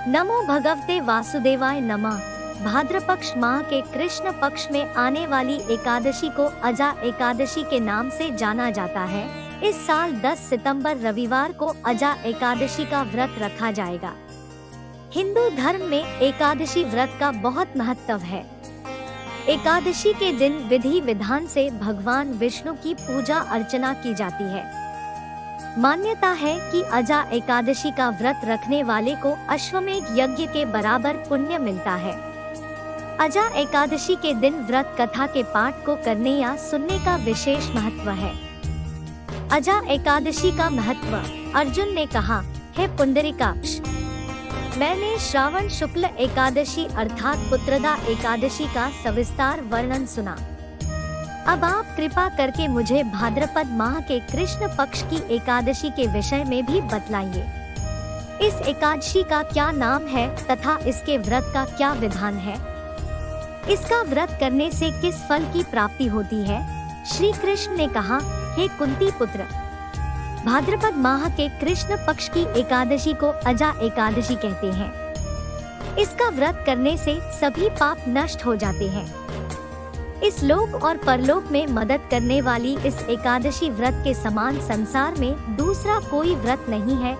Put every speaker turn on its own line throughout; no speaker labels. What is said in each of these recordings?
नमो भगवते वासुदेवाय नमः। भाद्रपक्ष माह के कृष्ण पक्ष में आने वाली एकादशी को अजा एकादशी के नाम से जाना जाता है। इस साल 10 सितंबर रविवार को अजा एकादशी का व्रत रखा जाएगा। हिंदू धर्म में एकादशी व्रत का बहुत महत्व है। एकादशी के दिन विधि विधान से भगवान विष्णु की पूजा अर्चना की जाती है। मान्यता है कि अजा एकादशी का व्रत रखने वाले को अश्वमेध यज्ञ के बराबर पुण्य मिलता है। अजा एकादशी के दिन व्रत कथा के पाठ को करने या सुनने का विशेष महत्व है। अजा एकादशी का महत्व। अर्जुन ने कहा, हे पुंडरीकाक्ष, मैंने श्रावण शुक्ल एकादशी अर्थात पुत्रदा एकादशी का सविस्तार वर्णन सुना। अब आप कृपा करके मुझे भाद्रपद माह के कृष्ण पक्ष की एकादशी के विषय में भी बतलाइए। इस एकादशी का क्या नाम है तथा इसके व्रत का क्या विधान है? इसका व्रत करने से किस फल की प्राप्ति होती है? श्री कृष्ण ने कहा, हे कुंती पुत्र, भाद्रपद माह के कृष्ण पक्ष की एकादशी को अजा एकादशी कहते हैं। इसका व्रत करने से सभी पाप नष्ट हो जाते हैं। इस लोक और परलोक में मदद करने वाली इस एकादशी व्रत के समान संसार में दूसरा कोई व्रत नहीं है।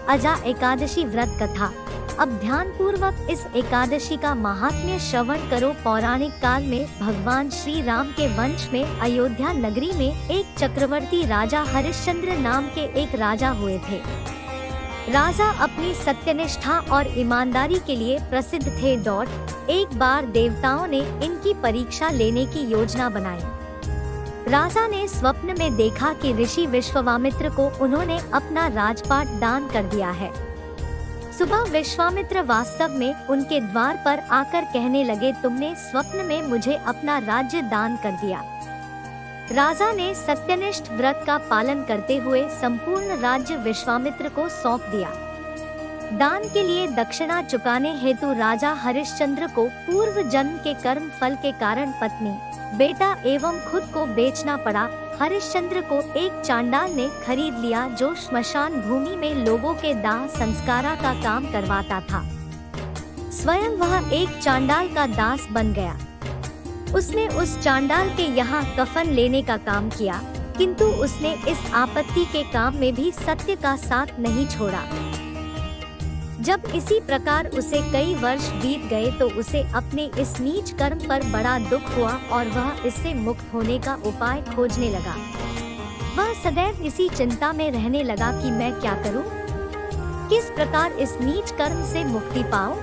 अजा एकादशी व्रत कथा। अब ध्यान पूर्वक इस एकादशी का महात्म्य श्रवण करो। पौराणिक काल में भगवान श्री राम के वंश में अयोध्या नगरी में एक चक्रवर्ती राजा हरिश्चंद्र नाम के एक राजा हुए थे। राजा अपनी सत्यनिष्ठा और ईमानदारी के लिए प्रसिद्ध थे। एक बार देवताओं ने इनकी परीक्षा लेने की योजना बनाई। राजा ने स्वप्न में देखा कि ऋषि विश्वामित्र को उन्होंने अपना राजपाट दान कर दिया है। सुबह विश्वामित्र वास्तव में उनके द्वार पर आकर कहने लगे, तुमने स्वप्न में मुझे अपना राज्य दान कर दिया। राजा ने सत्यनिष्ठ व्रत का पालन करते हुए संपूर्ण राज्य विश्वामित्र को सौंप दिया। दान के लिए दक्षिणा चुकाने हेतु राजा हरिश्चंद्र को पूर्व जन्म के कर्म फल के कारण पत्नी, बेटा एवं खुद को बेचना पड़ा। हरिश्चंद्र को एक चांडाल ने खरीद लिया जो श्मशान भूमि में लोगों के दाह संस्कारा का काम करवाता था। स्वयं वह एक चांडाल का दास बन गया। उसने उस चांडाल के यहाँ कफन लेने का काम किया, किंतु उसने इस आपत्ति के काम में भी सत्य का साथ नहीं छोड़ा। जब इसी प्रकार उसे कई वर्ष बीत गए तो उसे अपने इस नीच कर्म पर बड़ा दुख हुआ और वह इससे मुक्त होने का उपाय खोजने लगा। वह सदैव इसी चिंता में रहने लगा कि मैं क्या करूं? किस प्रकार इस नीच कर्म से मुक्ति पाऊं?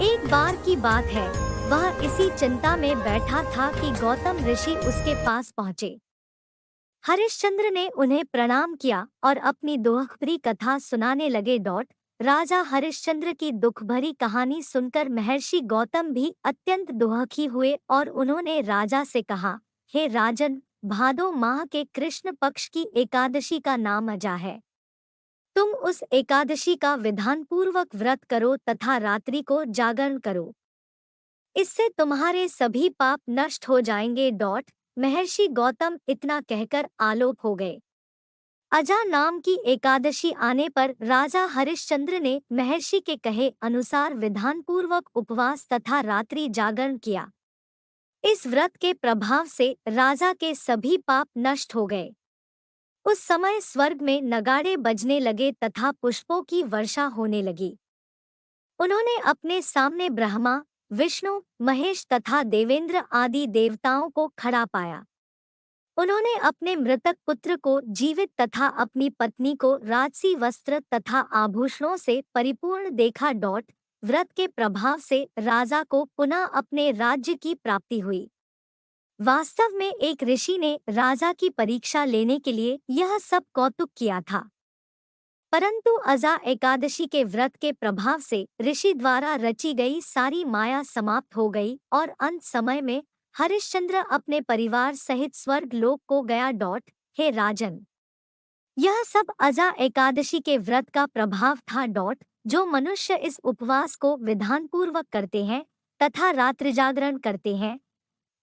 एक बार की बात है, वह इसी चिंता में बैठा था कि गौतम ऋषि उसके पास पहुँचे। हरिश्चंद्र ने उन्हें प्रणाम किया और अपनी दुखभरी कथा सुनाने लगे। राजा हरिश्चंद्र की दुख भरी कहानी सुनकर महर्षि गौतम भी अत्यंत दुखी हुए और उन्होंने राजा से कहा, हे राजन, भादो माह के कृष्ण पक्ष की एकादशी का नाम अजा है। तुम उस एकादशी का विधान पूर्वक व्रत करो तथा रात्रि को जागरण करो। इससे तुम्हारे सभी पाप नष्ट हो जाएंगे। महर्षि गौतम इतना कहकर आलोक हो गए। अजा नाम की एकादशी आने पर राजा हरिश्चंद्र ने महर्षि के कहे अनुसार विधान पूर्वक उपवास तथा रात्रि जागरण किया। इस व्रत के प्रभाव से राजा के सभी पाप नष्ट हो गए। उस समय स्वर्ग में नगाड़े बजने लगे तथा पुष्पों की वर्षा होने लगी। उन्होंने अपने सामने ब्रह्मा, विष्णु, महेश तथा देवेंद्र आदि देवताओं को खड़ा पाया। उन्होंने अपने मृतक पुत्र को जीवित तथा अपनी पत्नी को राजसी वस्त्र तथा आभूषणों से परिपूर्ण देखा। व्रत के प्रभाव से राजा को पुनः अपने राज्य की प्राप्ति हुई। वास्तव में एक ऋषि ने राजा की परीक्षा लेने के लिए यह सब कौतुक किया था, परंतु अजा एकादशी के व्रत के प्रभाव से ऋषि द्वारा रची गई सारी माया समाप्त हो गई और अंत समय में हरिश्चंद्र अपने परिवार सहित स्वर्ग लोक को गया। हे राजन, यह सब अजा एकादशी के व्रत का प्रभाव था। जो मनुष्य इस उपवास को विधान पूर्वक करते हैं तथा रात्रि जागरण करते हैं,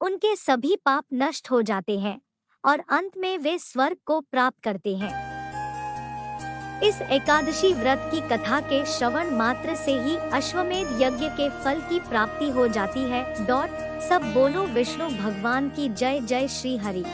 उनके सभी पाप नष्ट हो जाते हैं और अंत में वे स्वर्ग को प्राप्त करते हैं। इस एकादशी व्रत की कथा के श्रवण मात्र से ही अश्वमेध यज्ञ के फल की प्राप्ति हो जाती है। सब बोलो विष्णु भगवान की जय। जय श्री हरि।